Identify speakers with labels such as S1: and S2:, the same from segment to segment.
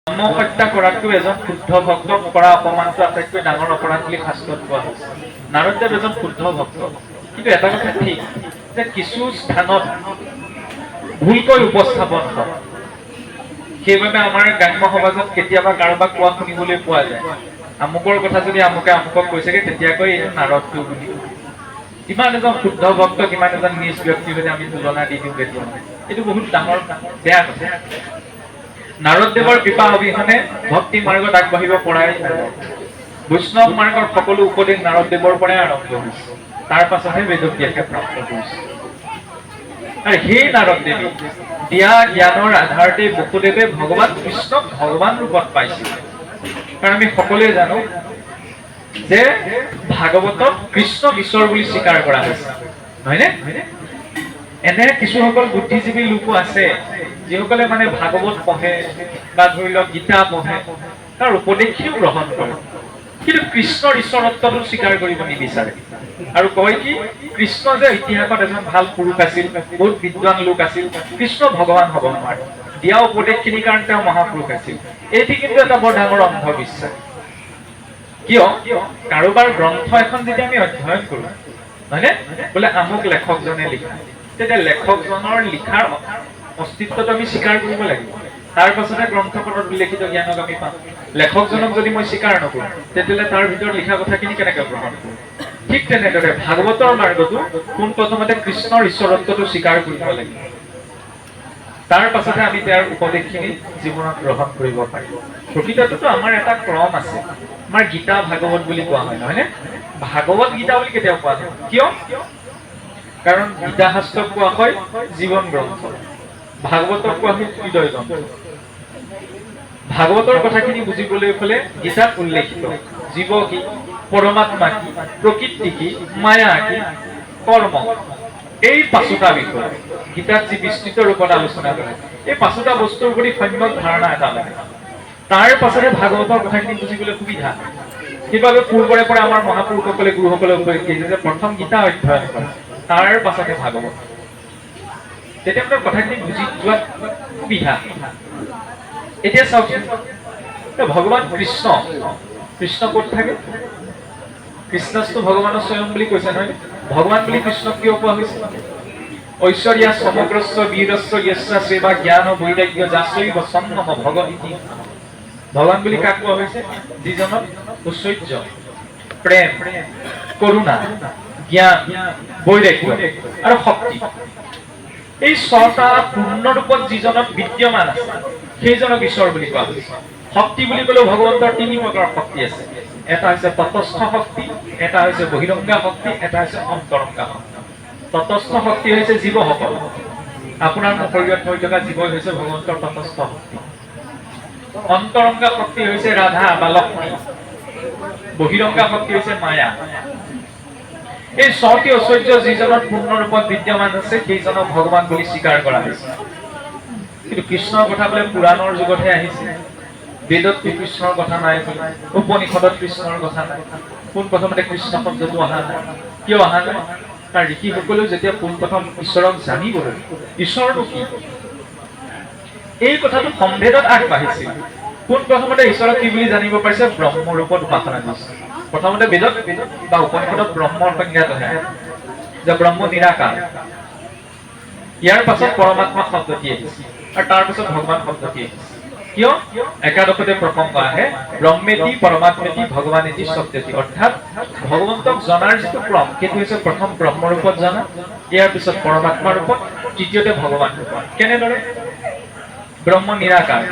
S1: ব্ৰহ্ম হত্যা কৰাটো এজন শুদ্ধ ভক্তক কৰা অপমানটো আটাইতকৈ ডাঙৰ অপৰাধ বুলি শাস্ত্ৰত কোৱা হৈছে। নাৰদদেৱ এজন শুদ্ধ ভক্ত, কিন্তু এটা কথা ঠিক যে কিছু স্থানত ভুলকৈ উপস্থাপন হয়। সেইবাবে আমাৰ গ্ৰাম্য সমাজত কেতিয়াবা কাৰোবাক কোৱা শুনিবলৈ পোৱা যায়, আমুকৰ কথা যদি আমুকে আমুকক কৈছেগে তেতিয়াকৈ এইটো নাৰদটো বুলি। কিমান এজন শুদ্ধ ভক্ত, কিমান এজন নিজ ব্যক্তিৰ সৈতে আমি তুলনা দি দিওঁ কেতিয়াবা। এইটো বহুত ডাঙৰ বেয়া কথা। নাৰদদেৱৰ কৃপা অবিহনে ভক্তি মাৰ্গত আগবাঢ়িব পৰাই নাযায়। বৈষ্ণৱ মাৰ্গৰ সকলো উপদেশ নাৰদদেৱৰ পৰাই আৰম্ভ হৈছে, তাৰ পাছতহে বেদব্যাসে প্ৰাপ্ত কৰিছে। আৰু সেই নাৰদদেৱে দিয়া জ্ঞানৰ আধাৰতে বসুদেৱে ভগৱান কৃষ্ণক ভগৱান ৰূপত পাইছিল। কাৰণ আমি সকলোৱে জানো যে ভাগৱতত কৃষ্ণক ঈশ্বৰ বুলি স্বীকাৰ কৰা হৈছে, নহয়নে? এনে কিছুসকল বুদ্ধিজীৱী লোকো আছে যিসকলে মানে ভাগৱত পঢ়ে বা ধৰি লওক গীতা পঢ়ে, তাৰ উপদেশখিনিও গ্ৰহণ কৰে, কিন্তু কৃষ্ণৰ ঈশ্বৰত্বটো স্বীকাৰ কৰিব নিবিচাৰে আৰু কয় কি কৃষ্ণ যে ইতিহাসত এজন ভাল পুৰুষ আছিল, বহুত বিদ্বান লোক আছিল, কৃষ্ণ ভগৱান হ'ব নোৱাৰে। দিয়া উপদেশখিনিৰ কাৰণে তেওঁ মহাপুৰুষ আছিল। এইটো কিন্তু এটা বৰ ডাঙৰ অন্ধবিশ্বাস। কিয়? কাৰোবাৰ গ্ৰন্থ এখন যেতিয়া আমি অধ্যয়ন কৰো, হয়নে, বোলে আমুক লেখকজনে লিখা, তেতিয়া লেখকজনৰ লিখাৰ অস্তিত্বটো আমি স্বীকাৰ কৰিব লাগিব। তাৰ পাছতে গ্ৰন্থখনত উল্লেখিত জ্ঞানক আমি পাম। লেখকজনক যদি মই স্বীকাৰ নকৰো, তেতিয়াহ'লে তাৰ ভিতৰত লিখা কথাখিনি কেনেকৈ গ্ৰহণ কৰোঁ? ঠিক তেনেদৰে ভাগৱতৰ মাৰ্গতো পোনপ্ৰথমতে কৃষ্ণৰ ঈশ্বৰত্বটো স্বীকাৰ কৰিব লাগিব, তাৰ পাছতে আমি তেওঁৰ উপদেশখিনি জীৱনত গ্ৰহণ কৰিব পাৰিম। প্ৰকৃততো আমাৰ এটা ক্ৰম আছে, আমাৰ গীতা ভাগৱত বুলি কোৱা হয়, নহয়নে? ভাগৱত গীতা বুলি কেতিয়াও কোৱা হয়। কিয়? কাৰণ গীতা শাস্ত্ৰক কোৱা হয় জীৱন গ্ৰন্থ, ভাগৱতক কোৱা হয় হৃদয় গ্ৰন্থ। ভাগৱতৰ কথাখিনি বুজিবলৈ হলে গীতাত উল্লেখিত জীৱ কি, পৰমাত্মা কি, প্ৰকৃতি কি, মায়া কি, কৰ্ম, এই পাঁচোটা বিষয় গীতাত যি বিস্তৃত ৰূপত আলোচনা কৰে, এই পাঁচোটা বস্তুৰ প্ৰতি সম্যক ধাৰণা এটা লাগে। তাৰ পাছতে ভাগৱতৰ কথাখিনি বুজিবলৈ সুবিধা। সেইবাবে পূৰ্বৰে পৰা আমাৰ মহাপুৰুষসকলে গুৰুসকলে উপদেশ দিছে যে প্ৰথম গীতা অধ্যয়ন কৰা, তাৰ পাছতে ভাগৱত, তেতিয়া আপোনাৰ কথাখিনি বুজি যোৱাত সুবিধা। এতিয়া চাওকচোন, ভগৱান কৃষ্ণ, কৃষ্ণ ক'ত থাকে? কৃষ্ণটো ভগৱানৰ স্বয়ং বুলি কৈছে, নহয়? ভগৱান বুলি কৃষ্ণক কিয় কোৱা হৈছে? ঐশ্বৰ্যা সমগ্ৰস্ব বীৰস্ব য়স্য সেৱা জ্ঞান বৈৰাগ্য যাচৈব সন্নম ভগৱতী। ভগৱান বুলি কাক কোৱা হৈছে? যিজনত ঐশ্বৰ্য, প্ৰেম, কৰুণা, জ্ঞান, বৈৰাগ্য আৰু শক্তি, এই ছটা পূৰ্ণ ৰূপত যিজনত বিদ্যমান আছে সেইজনক ঈশ্বৰ বুলি কোৱা হৈছে। শক্তি বুলি ক'লেও ভগৱন্তৰ তিনি প্ৰকাৰৰ শক্তি আছে। এটা হৈছে তটস্থ শক্তি, এটা হৈছে বহিৰংগা শক্তি, এটা হৈছে অন্তৰংগা শক্তি। তটস্থ শক্তি হৈছে জীৱসকল, আপোনাৰ শৰীৰত হৈ থকা জীৱই হৈছে ভগৱন্তৰ তটস্থ শক্তি। অন্তৰংগা শক্তি হৈছে ৰাধা বা লক্ষ্মী, বহিৰংগা শক্তি হৈছে মায়া। এই ছটি ঐশ্বৰ্য যিজনত পূৰ্ণ ৰূপত বিদ্যমান আছে সেইজনক ভগৱান বুলি স্বীকাৰ কৰা হৈছে। কিন্তু কৃষ্ণৰ কথা বোলে পুৰাণৰ যুগতহে আহিছে, বেদত কৃষ্ণৰ কথা নাই, উপনিষদত কৃষ্ণৰ কথা নাই। পোনপ্ৰথমতে কৃষ্ণ শব্দটো অহা নাই। কিয় অহা নাই? তাৰ ঋষিসকলেও যেতিয়া পোনপ্ৰথম ঈশ্বৰক জানিবলৈ, ঈশ্বৰটো কি, এই কথাটো সম্ভেদত আগবাঢ়িছিল। পোনপ্ৰথমতে ঈশ্বৰক কি বুলি জানিব পাৰিছে? ব্ৰহ্মৰূপত উপাসনা কৰিছে। প্ৰথমতে বেদত বা উপনিষদত ব্ৰহ্মৰ সংজ্ঞাত আহে যে ব্ৰহ্ম নিৰাকাৰ। ইয়াৰ পাছত পৰমাত্মা শব্দটি আহিছে আৰু তাৰ পিছত ভগৱান শব্দটি আহিছে। কিয়? একাদশতে প্ৰসংগ আহে ব্ৰহ্মেতি পৰমাত্মেতি ভগৱানেতি শব্দটি, অৰ্থাৎ ভগৱন্তক জনাৰ যিটো ক্ৰম সেইটো হৈছে প্ৰথম ব্ৰহ্মৰূপত জনা, ইয়াৰ পিছত পৰমাত্মা ৰূপত, তৃতীয়তে ভগৱান ৰূপত। কেনেদৰে? ব্ৰহ্ম নিৰাকাৰ।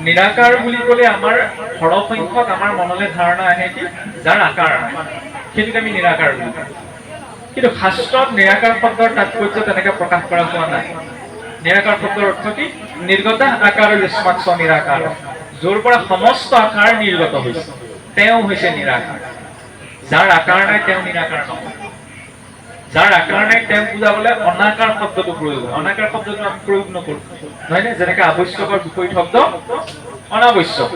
S1: নিৰাকাৰ বুলি ক'লে আমাৰ সৰহসংখ্যক আমাৰ মনলৈ ধাৰণা আহে কি যাৰ আকাৰ নাই, সেইটোকে আমি নিৰাকাৰ বুলি কওঁ। কিন্তু শাস্ত্ৰত নিৰাকাৰ শব্দৰ তাৎপৰ্য তেনেকে প্ৰকাশ কৰা হোৱা নাই। নিৰাকাৰ শব্দৰ অৰ্থ কি? নিৰ্গত আকাৰ যস্মাৎ স নিৰাকাৰ, য'ৰ পৰা সমস্ত আকাৰ নিৰ্গত হৈছে তেওঁ হৈছে নিৰাকাৰ। যাৰ আকাৰ নাই তেওঁ নিৰাকাৰ নহয়। যাৰ আকাৰ নাই তেওঁক বুজাবলৈ অনাকাৰ শব্দটো প্ৰয়োগ হয়। অনাকাৰ শব্দটো আমি প্ৰয়োগ নকৰো, নহয় নে? যেনেকে আৱশ্যকৰ বিপৰীত শব্দ অনাৱশ্যক,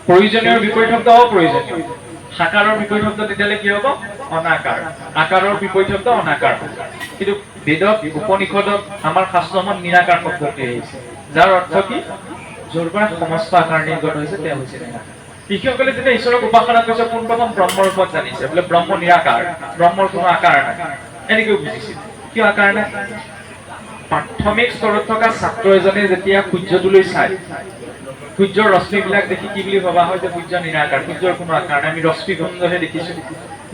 S1: প্ৰয়োজনীয় বিপৰীত শব্দ অপ্ৰয়োজনীয়, সাকাৰৰ বিপৰীত শব্দ তেতিয়াহ'লে কি হ'ব? অনাকাৰ। আকাৰৰ বিপৰীত শব্দ অনাকাৰ। কিন্তু বেদত উপনিষদত আমাৰ শাস্ত্ৰমত নিৰাকাৰ শব্দটি আহিছে, যাৰ অৰ্থ কি? য'ৰ পৰা সমস্ত আকাৰ নিৰ্গত হৈছে তেওঁ হৈছে নিৰাকাৰ। ঋষিসকলে যেতিয়া ঈশ্বৰক উপাসনা কৰিছে পোনপ্ৰথম ব্ৰহ্মৰ ওপৰত জানিছে, বোলে ব্ৰহ্ম নিৰাকাৰ, ব্ৰহ্মৰ কোনো আকাৰ নাই, এনেকৈ বুজিছিল। কিয় আকাৰ নাই? প্ৰাথমিক স্তৰত থকা ছাত্ৰ এজনে যেতিয়া সূৰ্যটোলৈ চায়, সূৰ্যৰ ৰশ্মিবিলাক দেখি কি বুলি ভবা হয় যে সূৰ্য নিৰাকাৰ, সূৰ্যৰ কোনো আকাৰ নাই, আমি ৰশ্মিপুঞ্জহে দেখিছো।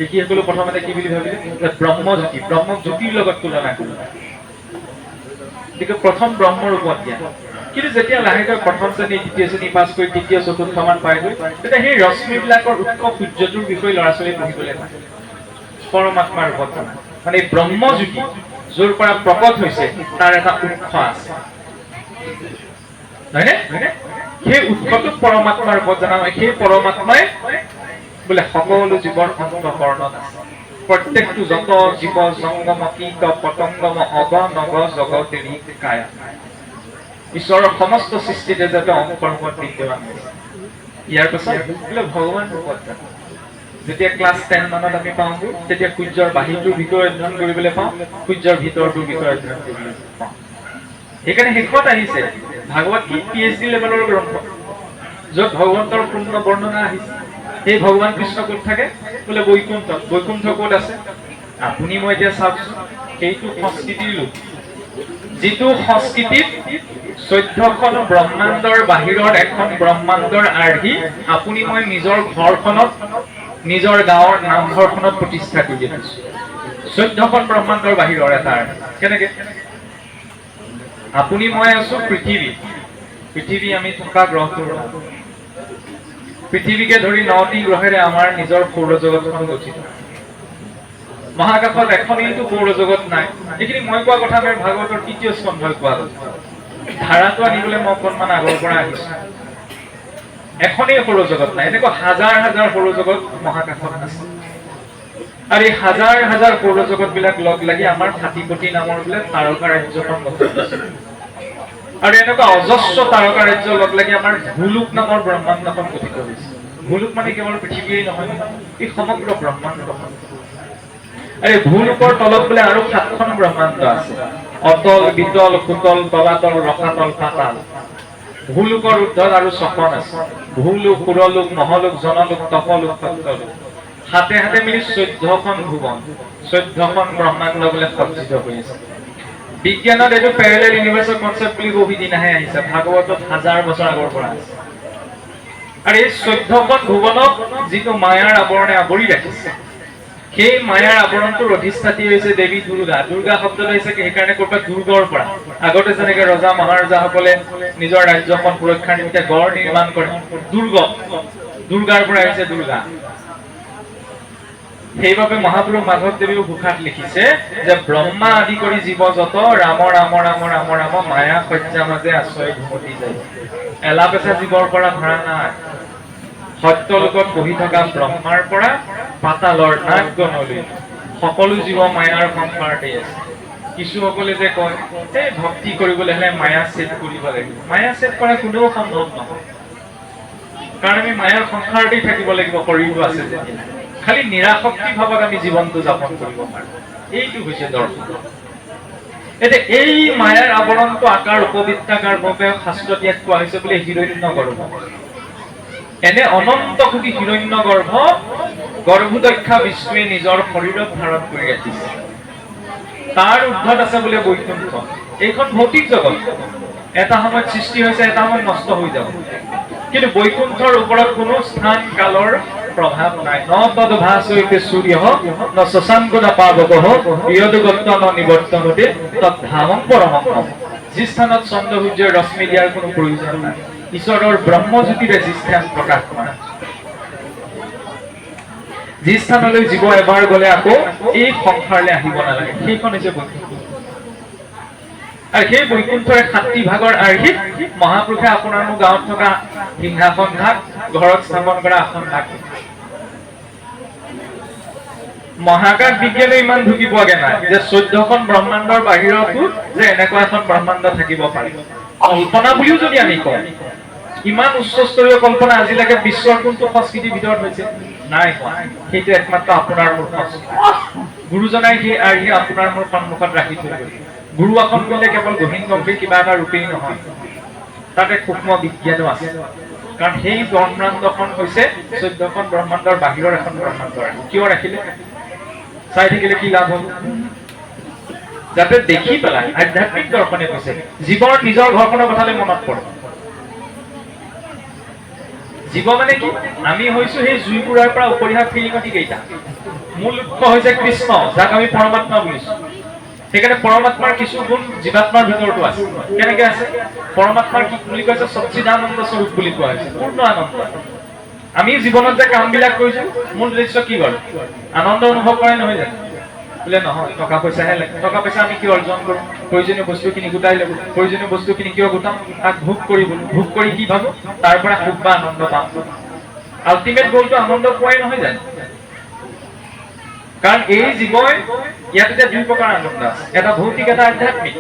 S1: ঋষিসকলে প্ৰথমতে কি বুলি ভাবিলে যে ব্ৰহ্মজ্যোতি, ব্ৰহ্মক জ্যোতিৰ লগত তুলনা কৰিলে। গতিকে প্ৰথম ব্ৰহ্মৰ ওপৰত জ্ঞান। কিন্তু যেতিয়া লাহেকৈ প্ৰথম শ্ৰেণী, দ্বিতীয় শ্ৰেণী পাছ কৰি তৃতীয় চতুৰ্থমান পাইগৈ, তেতিয়া সেই ৰশ্মিবিলাকৰ উৎস সূৰ্যটোৰ বিষয়ে ল'ৰা ছোৱালী পঢ়িবলৈ পায়। পৰমাত্মাৰ ওপৰত মানে এই ব্ৰহ্মজ্যোতি য'ৰ পৰা প্ৰকট হৈছে তাৰ এটা উৎস আছে, হয়নে? সেই উৎসটোক পৰমাত্মাৰ ওপৰত জনা হয়। সেই পৰমাত্মাই বোলে সকলো জীৱৰ অন্তঃকৰণত আছে। প্ৰত্যেকটো যত জীৱ জংগম কীট পতংগম অগ নগ জগতেৰি কায়া, ঈশ্বৰৰ সমস্ত সৃষ্টিতে যাতে অংশৰূপত বিদ্যমান হৈছে। ইয়াৰ পাছত বোলে ভগৱান ৰূপত জানো। যেতিয়া ক্লাছ 10 মানত আমি পাওঁগৈ, তেতিয়া সূৰ্যৰ বাহিৰটোৰ বিষয়ে অধ্যয়ন কৰিবলৈ পাওঁ, সূৰ্যৰ ভিতৰটোৰ বিষয়ে অধ্যয়ন কৰিবলৈ পাওঁ। সেইকাৰণে শেষত আহিছে ভাগৱত গীত PhD লেভেলৰ গ্ৰন্থ, য'ত ভগৱন্তৰ পূৰ্ণ বৰ্ণনা আহিছে। সেই ভগৱান কৃষ্ণ ক'ত থাকে? বোলে বৈকুণ্ঠত। বৈকুণ্ঠ ক'ত আছে? আপুনি মই এতিয়া চাওকচোন, সেইটো সংস্কৃতিৰ লোক, যিটো সংস্কৃতিত 14খন ব্ৰহ্মাণ্ডৰ বাহিৰৰ এখন ব্ৰহ্মাণ্ডৰ আৰ্হি আপুনি মই নিজৰ ঘৰখনত, নিজৰ গাঁৱৰ নামঘৰখনত প্ৰতিষ্ঠা কৰি দিছো। 14খন ব্ৰহ্মাণ্ডৰ বাহিৰৰ এটা আৰ্হি। কেনেকে? আপুনি মই আছো পৃথিৱী, পৃথিৱী আমি থকা গ্ৰহটোৰ নাম। পৃথিৱীকে ধৰি 9টি গ্ৰহেৰে আমাৰ নিজৰ সৌৰজগতখন গঠিত। মহাকাশত এখনেইটো সৌৰজগত নাই। এইখিনি মই কোৱা কথা আমাৰ ভাগৱতৰ 3য় স্কন্ধই কোৱা কথা। ধাৰাটো আনিবলৈ মই অকণমান আগৰ পৰা আহিছো। এখনেই সৌৰজগত নাই, এনেকুৱা হাজাৰ হাজাৰ সৌৰজগত মহাকাশত আছে। আৰু এই হাজাৰ হাজাৰ সৌৰজগত বিলাক লগ লাগি আমাৰ হাতীপতি নামৰ বোলে তাৰকা ৰাজ্যখন গঠন কৰিছে। আৰু এনেকুৱা অজস্ৰ তাৰকা ৰাজ্য লগ লাগি আমাৰ ভূলোক নামৰ ব্ৰহ্মাণ্ডখন গঠিত হৈছে। ভূলোক মানে কেৱল পৃথিৱীয়েই নহয়, এই সমগ্ৰ ব্ৰহ্মাণ্ডখন। আৰু এই ভূলোকৰ তলত বোলে আৰু 7খন ব্ৰহ্মাণ্ড আছে। অতল, বিতল, সুতল, তলাতল, ৰসাতল, পাতাল। ভূলোকৰ ঊৰ্ধত আৰু 6খন আছে। ভূলোক, সুৰলোক, মহলোক, জনলোক, তপলোক, সত্যলোক। হাতে হাতে মিলি 14খন ভুৱন, 14খন ব্ৰহ্মাণ্ড বোলে সজ্জিত হৈ আছে। বিজ্ঞানত এইটো পেৰেলেল ইউনিভাৰ্চৰ কনচেপ্ট বুলি বহু দিনাহে আহিছে, ভাগৱতত 1000 বছৰ আগৰ পৰা আছে। আৰু এই 14খন ভুৱনক যিটো মায়াৰ আৱৰণে আৱৰি ৰাখিছে, সেই মায়াৰ আৱৰণটোৰ অধিষ্ঠাত্ৰী হৈছে দেৱী দুৰ্গা। দুৰ্গা শব্দটো হৈছে সেইকাৰণে ক'ৰবাত দুৰ্গৰ পৰা। আগতে যেনেকে ৰজা মহাৰজাসকলে নিজৰ ৰাজ্যখন সুৰক্ষাৰ নিমিত্তে গড় নিৰ্মাণ কৰে, দুৰ্গাৰ পৰা আহিছে দুৰ্গা। সেইবাবে মহাপুৰুষ মাধৱদেৱেও ঘোষাত লিখিছে যে ব্ৰহ্মা আদি কৰি জীৱ যত ৰাম ৰাম ৰাম ৰাম ৰাম মায়া সজ্জা মাজে আশ্ৰয় ঘুমতি যায়। এলাপেচা জীৱৰ পৰা ধৰা নাই। সত্যলোকত বহি থকা ব্ৰহ্মাৰ পৰা পাতালৰ নাক গণলৈ সকলো জীৱ মায়াৰ সংসাৰতে আছে। কিছুসকলে যে কয় এই ভক্তি কৰিবলৈ হলে মায়া ছেদ কৰিব লাগিব। মায়া ছেদ কৰা কোনেও সম্ভৱ নহয়, কাৰণ আমি মায়াৰ সংসাৰতেই থাকিব লাগিব। শৰীৰটো আছে যেতিয়া খালি নিৰাশক্তি ভাৱত আমি জীৱনটো যাপন কৰিব পাৰোঁ। এইটো হৈছে দৰ্শন। এতিয়া এই মায়াৰ আৱৰণটো আকাৰ উপবৃত্তাকাৰ ভাৱে শাস্ত্ৰ ত্যাগ কোৱা হৈছে বুলি হিৰণ্য গৰ্ভ। এনে অনন্ত কোটি হিৰণ্য গৰ্ভ গৰ্ভদক্ষা বিষ্ণুৱে নিজৰ শৰীৰত ধাৰণ কৰি ৰাখিছে। তাৰ ঊৰ্ধত আছে বোলে বৈকুণ্ঠ। এইখন ভৌতিক জগত, এটা সময়ত সৃষ্টি হৈছে, এটা সময়ত নষ্ট হৈ যাব। কিন্তু বৈকুণ্ঠৰ ওপৰত কোনো স্থান কালৰ প্ৰভাৱ নাই। ন তদ ভাসয়তে সূৰ্য ন শশাঙ্ক ন পাবক ইয়দগত ন নিবৰ্তনতে তদ্ধামং পৰমং। যি স্থানত চন্দ্ৰ সূৰ্যৰ ৰশ্মি দিয়াৰ কোনো প্ৰয়োজন নাই, ঈশ্বৰৰ ব্ৰহ্মজ্যোতিৰে যি স্থান প্ৰকাশ কৰে, যি স্থানলৈ জীৱ এবাৰ গলে আকৌ এই সংসাৰলৈ আহিব নালাগে, সেইখন হৈছে বৈকুণ্ঠ। আৰু সেই বৈকুণ্ঠৰে 7টি ভাগৰ আৰ্হিত মহাপুৰুষে আপোনাৰ মোৰ গাঁৱত থকা সিংহাসন ভাগ, ঘৰত স্থাপন কৰা আসন ভাগ। মহাকাশ বিজ্ঞানে ইমান ঢুকি পোৱাগে নাই যে 14খন ব্ৰহ্মাণ্ডৰ বাহিৰতো যে এনেকুৱা এখন ব্ৰহ্মাণ্ড থাকিব পাৰে। কল্পনা বুলিও যদি আমি কওঁ, ইমান উচ্চস্তৰীয় কল্পনা আজিলৈকে বিশ্বৰ কোনটো সংস্কৃতিৰ ভিতৰত হৈছে? নাই হোৱা। সেইটো একমাত্ৰ আপোনাৰ মোৰ সংস্কৃতি। গুৰুজনাই সেই আৰ্হি আপোনাৰ মোৰ সন্মুখত ৰাখি থৈ গ'ল। গুৰু আসন বুলিলে কেৱল গহীন গম্ভীৰ কিবা এটা ৰূপেই নহয়, তাতে সূক্ষ্ম বিজ্ঞানো আছে, কাৰণ সেই ব্ৰহ্মাণ্ডখন হৈছে 14খন ব্ৰহ্মাণ্ডৰ বাহিৰৰ এখন ব্ৰহ্মাণ্ড। কিয় ৰাখিলে? চাই থাকিলে কি লাভ হ'ল? যাতে দেখি পেলাই আধ্যাত্মিক দৰ্শনে কৈছে জীৱৰ নিজৰ ঘৰখনৰ কথালৈ মনত পৰে। জীৱ মানে কি? আমি হৈছো সেই জুইকুৰাৰ পৰা উপৰিহা ফিৰিঙতি কেইটা। মূল উৎস হৈছে কৃষ্ণ, যাক আমি পৰমাত্মা বুলিছো। সেইকাৰণে পৰমাত্মাৰ কিছু গুণ জীৱাত্মাৰ ভিতৰতো আছে। কেনেকে আছে? পৰমাত্মাৰ কি বুলি কৈছে? সচ্চিদানন্দ স্বৰূপ বুলি কোৱা হৈছে, পূৰ্ণ আনন্দ। আমি জীৱনত যে কামবিলাক কৰিছো, মূল উদ্দেশ্য কি বাৰু? আনন্দ অনুভৱ কৰে, নহয় জানো? বোলে নহয়, টকা পইচাহে লাগে। টকা পইচা আমি কিয় অৰ্জন কৰোঁ? প্ৰয়োজনীয় বস্তুখিনি গোটাই ল'ব। প্ৰয়োজনীয় বস্তুখিনি কিয় গোটাম? তাক ভোগ কৰিব। ভোগ কৰি কি ভাবো? তাৰ পৰা সুখ বা আনন্দ পাম। আল্টিমেট গ'লটো আনন্দ পোৱাই, নহয় জানো? কাৰণ এই জীৱই ইয়াত এতিয়া দুই প্ৰকাৰ আনন্দ আছে, এটা ভৌতিক, এটা আধ্যাত্মিক।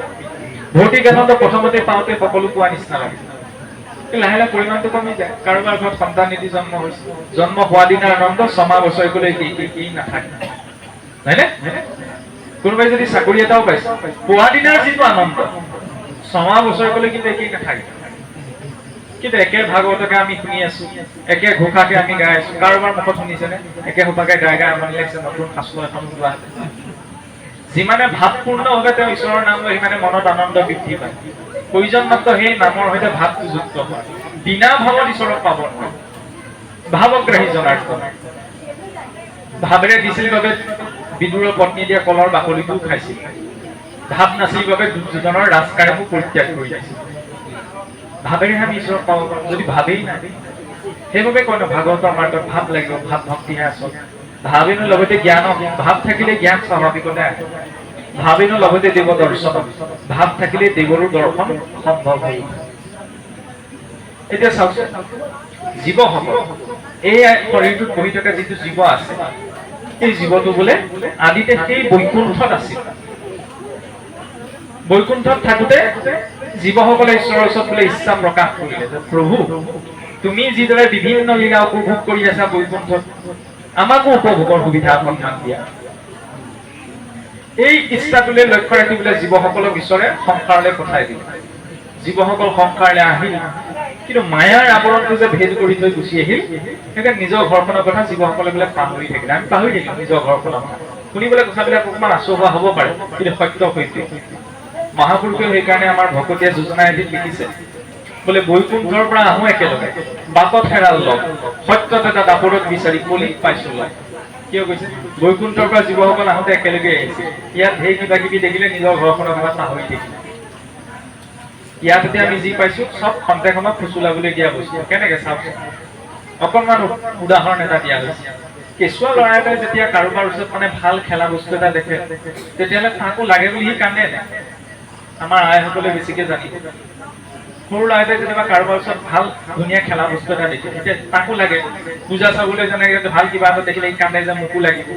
S1: ভৌতিক আনন্দ প্ৰথমতে পাওঁতে সকলো পোৱা নিচিনা লাগে, লাহে লাহে পৰিমাণটো কমি যায়। কাৰোবাৰ ঘৰত সন্তান নিধি জন্ম হৈছে, জন্ম হোৱা দিনাৰ আনন্দ 6 বছৰ গ'লে নাথাকে, হয়নে? কোনোবাই যদি চাকৰি এটাও পাইছে, পোৱা দিনাৰ যিটো আনন্দ 6 বছৰ গ'লে কিন্তু একেই নাথাকে। কিন্তু একে ভাগৱতকে আমি শুনি আছো, একে ঘোষাকে আমি গাই আছো। কাৰোবাৰ মুখত শুনিছেনে একে সোপাকে গাই গাই আমনি লাগিছে, নতুন শাস্ত্ৰ এখন ওলোৱা? যিমানে ভাৱপূৰ্ণভাৱে তেওঁ ঈশ্বৰৰ নাম লয়, সিমানে মনত আনন্দ বৃদ্ধি পায়। প্ৰয়োজন মাত্ৰ সেই নামৰ সৈতে ভাৱটো যুক্ত হয়। বিনা ভাৱত ঈশ্বৰক পাব নোৱাৰে। ভাৱগ্ৰাহী জনাৰ্দন। ভাৱেৰে দিছিল বাবে বিদুৰৰ পত্নী দিয়া কলৰ বাকলিটোও খাইছিল। ভাৱ নাছিল বাবে দুৰ্যোধনৰ ৰাজকাৰ্যও পৰিত্যাগ কৰি দিছিল। ভাৱেৰে আমি ঈশ্বৰক পাব পাৰোঁ, যদি ভাৱেই নাই। সেইবাবে কয় ন ভাগৱত আমাৰ তাত ভাৱ লাগিব, ভাৱ ভক্তিহে আচল। ভাৱেনো লগতে জ্ঞান, ভাৱ থাকিলে জ্ঞান স্বাভাৱিকতে আহে। ভাৱেনো লগতে দেৱ দৰ্শন, ভাৱ থাকিলে দেৱৰো দৰ্শন সম্ভৱ হয়। এতিয়া চাওক, জীৱসকল এই শৰীৰটোত বহি থকা যিটো জীৱ আছে, এই জীৱটো বোলে আদিতে সেই বৈকুণ্ঠত আছিল। বৈকুণ্ঠত থাকোতে জীৱসকলে ঈশ্বৰৰ ওচৰত বোলে ইচ্ছা প্ৰকাশ কৰিলে যে প্ৰভু, তুমি যিদৰে বিভিন্ন লীলা উপভোগ কৰি আছা বৈকুণ্ঠত, আমাকো উপভোগৰ সুবিধা অকণমান দিয়া। এই ইচ্ছাটোলৈ লক্ষ্য ৰাখি বোলে জীৱসকলক ঈশ্বৰে সংসাৰলৈ পঠাই দিলে। জীৱসকল সংসাৰলৈ আহিল, কিন্তু মায়াৰ আৱৰণটো যে ভেদ কৰি থৈ গুচি আহিল, সেইকাৰণে নিজৰ ঘৰখনৰ কথা জীৱসকলে বোলে পাহৰি থাকিলে। আমি পাহৰি থাকিলো নিজৰ ঘৰখনৰ কথা। শুনিবলৈ কথাবিলাক অকণমান আচহুৱা হ'ব পাৰে, কিন্তু সত্য সৈতে মহাপুৰুষেও সেইকাৰণে আমাৰ ভকতীয়া যোজনা এদিন লিখিছে, বোলে বৈকুণ্ঠৰ পৰা আহোঁ একেলগে, বাটত হেৰাল লগ, সত্যত এটা দাপৰত বিচাৰি কলিত পাইছো লগ। কিয় কৈছে? বৈকুণ্ঠৰ পৰা জীৱসকল আহোঁতে একেলগে আহিছে। ইয়াত ঢেৰ কিবা কিবি দেখিলে নিজৰ ঘৰখনৰ কথা পাহৰি থাকিলে। ইয়াত এতিয়া আমি যি পাইছো চব খন্তেখনত ফুচুলাবলৈ দিয়া বস্তু। কেনেকে চাওকচোন, অকণমান উদাহৰণ এটা দিয়া হৈছে। কেঁচুৱা ল'ৰা এটাই যেতিয়া কাৰোবাৰ ওচৰত মানে ভাল খেলা বস্তু এটা দেখে, তেতিয়াহ'লে তাকো লাগে বুলি সি কান্দে নাই? আমাৰ আইসকলে বেছিকে জানিব। সৰু ল'ৰা এটাই যেনিবা কাৰোবাৰ ওচৰত ভাল ধুনীয়া খেলা বস্তু এটা দেখে, তেতিয়া তাকো লাগে। পূজা চাবলৈ যেনেকে ভাল কিবা এটা দেখিলে সি কান্দে যে মোকো লাগিব।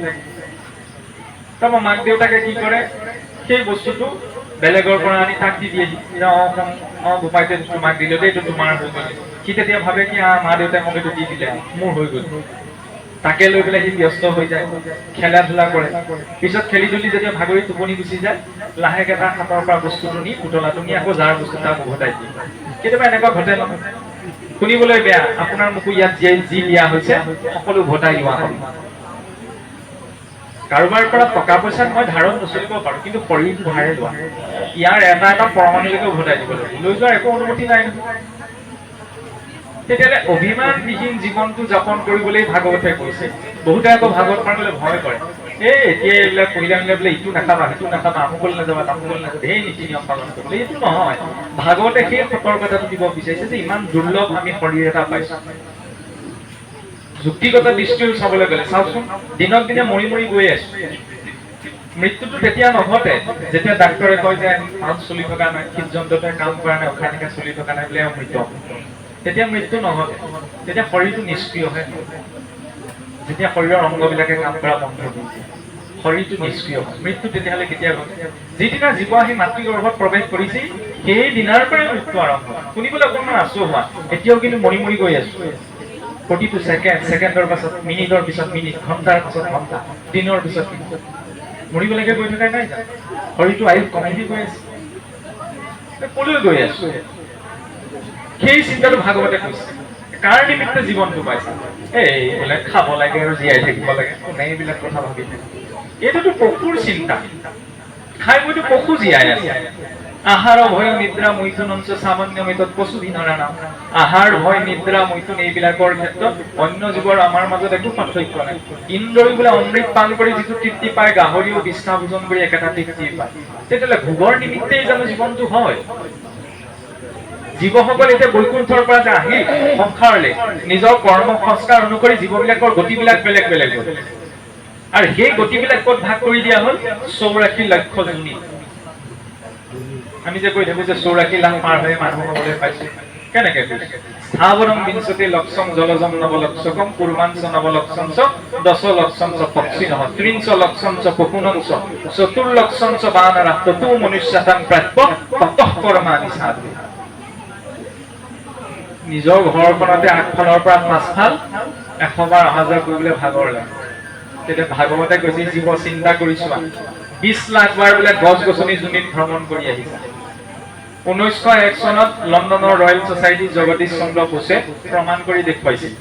S1: তাৰপৰা মাক দেউতাকে কি কৰে, সেই বস্তুটো বেলেগৰ পৰা আনি তাক দি দিয়ে। বোপাইতে তোমাক দিলে দেই, এইটো তোমাৰ হৈ গ'ল। সি তেতিয়া ভাবে কি মা দেউতাই মোক এইটো দি দিলে, মোৰ হৈ গ'ল। তাকে লৈ পেলাই সি ব্যস্ত হৈ যায়, খেলা ধূলা কৰে। পিছত খেলি ধূলি যেতিয়া ভাগৰি টোপনি গুচি যায়, লাহেকে তাৰ হাতৰ পৰা বস্তুটো নি পুতলাটো নি আকৌ যাৰ বস্তু তাক উভতাই দিয়ে। কেতিয়াবা এনেকুৱা ঘটে নহয়, শুনিবলৈ বেয়া, আপোনাৰ মোকো ইয়াত যি দিয়া হৈছে সকলো উভতাই লোৱা হ'ল। কাৰোবাৰ পৰা টকা পইচা মই ধাৰত নচলিব পাৰোঁ, কিন্তু শৰীৰটো ধাৰে লোৱা, ইয়াৰ এটা এটা পৰমাণুলৈকে উভতাই দিব লাগিব। লৈ যোৱাৰ একো অনুমতি নাই নহয়। তেতিয়াহ'লে অভিমানবিহীন জীৱনটো যাপন কৰিবলৈ ভাগৱতে কৈছে। বহুতে আকৌ ভাগৱত পঢ়িবলৈ ভয় কৰে, এতিয়া এইবিলাক পঢ়িলে আনিলে বোলে ইটো নাখাবা, সিটো নাখাবা, আমুকলৈ নাযাবা, তামুকলৈ নাযাবা, সেই নীতি নিয়ম পালন কৰিবলৈ। এইটো নহয়। ভাগৱতে সেই সতৰ্কতাটো দিব বিচাৰিছে যে ইমান দুৰ্লভ আমি শৰীৰ এটা পাইছো। যুক্তিগত দৃষ্টিও চাবলৈ গ'লে চাওকচোন, দিনক দিনে মৰি মৰি গৈ আছো। মৃত্যুটো তেতিয়া নঘটে যেতিয়া ডাক্তৰে কয় যে হাত চলি থকা নাই, হৃদযন্ত্ৰটোৱে কাম কৰা নাই, উশাহ নিশাহ চলি থকা নাই বোলে মৃত্যু। তেতিয়া মৃত্যু নঘটে, তেতিয়া শৰীৰটো নিষ্ক্ৰিয় হয়। যেতিয়া শৰীৰৰ অংগবিলাকে কাম কৰা বন্ধ কৰি দিয়ে, শৰীৰটো নিষ্ক্ৰিয় হয়। মৃত্যু তেতিয়াহ'লে কেতিয়া ঘটে? যিদিনা জীৱ আহি মাতৃগৰ্ভত প্ৰৱেশ কৰিছে, সেই দিনাৰ পৰাই মৃত্যু আৰম্ভ হয়। শুনিবলৈ অকণমান আচহুৱা, এতিয়াও কিন্তু মৰি মৰি গৈ আছো। প্ৰতিটো ছেকেণ্ডৰ পাছত মিনিটৰ পিছত মিনিট, ঘণ্টাৰ পিছত ঘণ্টা, দিনৰ পিছত দিন মৰিবলৈকে গৈ থকা নাই জানো? শৰীৰটো আয়ুস কমাই গৈ আছে, কলৈ গৈ আছো? সেই চিন্তাটো ভাগৱতে কৈছে কাৰ নিমিত্তে জীৱনটো পাইছে এইবিলাক খাব লাগে আৰু জীয়াই থাকিব লাগে কোনে এইবিলাক কথা ভাবি থাকে এইটোতো পশুৰ চিন্তা খাই বইতো পশু জীয়াই আছে আহাৰ ভয় নিদ্ৰা মৈথুনঞ্চ সামান্যমিতত পশুধীনৰা নাম আহাৰ ভয় নিদ্ৰা মৈথুন এইবিলাকৰ ক্ষেত্ৰত অন্য জীৱৰ আমাৰ মাজত একো পাৰ্থক্য নাই ইন্দ্ৰই বোলে অমৃত পান কৰি যিটো তৃপ্তি পায় গাহৰিও বিষ্ণা ভোজন কৰি একেটা তৃপ্তি পায় তেতিয়াহ'লে ভোগৰ নিমিত্তেই জানো জীৱনটো হয় জীৱসকল এতিয়া বৈকুণ্ঠৰ পৰা যে আহি সংসাৰলৈ নিজৰ কৰ্ম সংস্কাৰ অনুসৰি জীৱবিলাকৰ গতিবিলাক বেলেগ বেলেগ হ'ল আৰু সেই গতিবিলাক ক'ত ভাগ কৰি দিয়া হ'ল 84 লক্ষ যোনি আমি যে কৈ থাকো যে 84 লাখ পাৰ হৈ মানুহ হ'বলৈ পাইছে কেনেকে স্থাৱৰম বিংশতি লক্ষং জলজম নৱলক্ষকম কুৰ্মাঞ্চ নৱলক্ষং চ 10 লক্ষং চ পক্ষিণঃ 30 লক্ষং চ পশুনং চ 4 লক্ষং চ বানৰঃ ততো মনুষ্যতাং প্ৰাপ্য ততঃ কৰ্মাণি সাধু নিজৰ ঘৰখনতে আগফালৰ পৰা পাছফাল 100 বাৰ অহা যোৱা কৰিবলৈ ভাগৰ লাগে তেতিয়া ভাগৱতে কৈছে জীৱ চিন্তা কৰিছো 20 লাখ বাৰ বোলে গছ গছনি জুনিত ভ্ৰমণ কৰি আহিছে 1901 চনত লণ্ডনৰ ৰয়েল সোসাইটি জগদীশ চন্দ্ৰ বোসে প্ৰমাণ কৰি দেখুৱাইছিল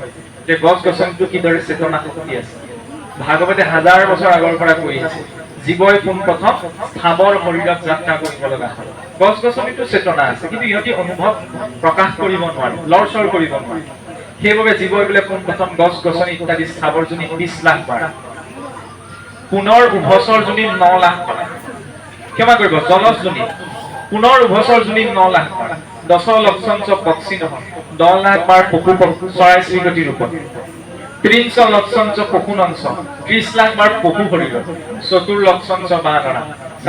S1: যে গছ গছনিটো কিদৰে চেতনা শক্তি আছে ভাগৱতে হাজাৰ বছৰ আগৰ পৰা কৈ আছে জীৱই পোন প্ৰথম স্থাৱৰ শৰীৰত যাত্ৰা কৰিব লগা হয় গছ গছনিটো চেতনা আছে কিন্তু ইহঁতি অনুভৱ প্ৰকাশ কৰিব নোৱাৰে লৰচৰ কৰিব নোৱাৰে সেইবাবে জীৱই বোলে পোন প্ৰথম গছ গছনি ইত্যাদি স্থাৱৰ জুনি 20 লাখ বাৰ পুনৰ উভচৰ জুনি 9 লাখ বাৰ ক্ষমা কৰিব জলজ জুনি পুনৰ উভচৰ জুনি 9 লাখ বাৰ 10 লক্ষং চ পক্ষিণঃ 10 লাখ বাৰ পশু চৰাই চিৰিকটি ৰূপত 30 লক্ষং চ পশুনং চ 30 লাখ বাৰ পশু শৰীৰত 4 লক্ষং চ বানৰঃ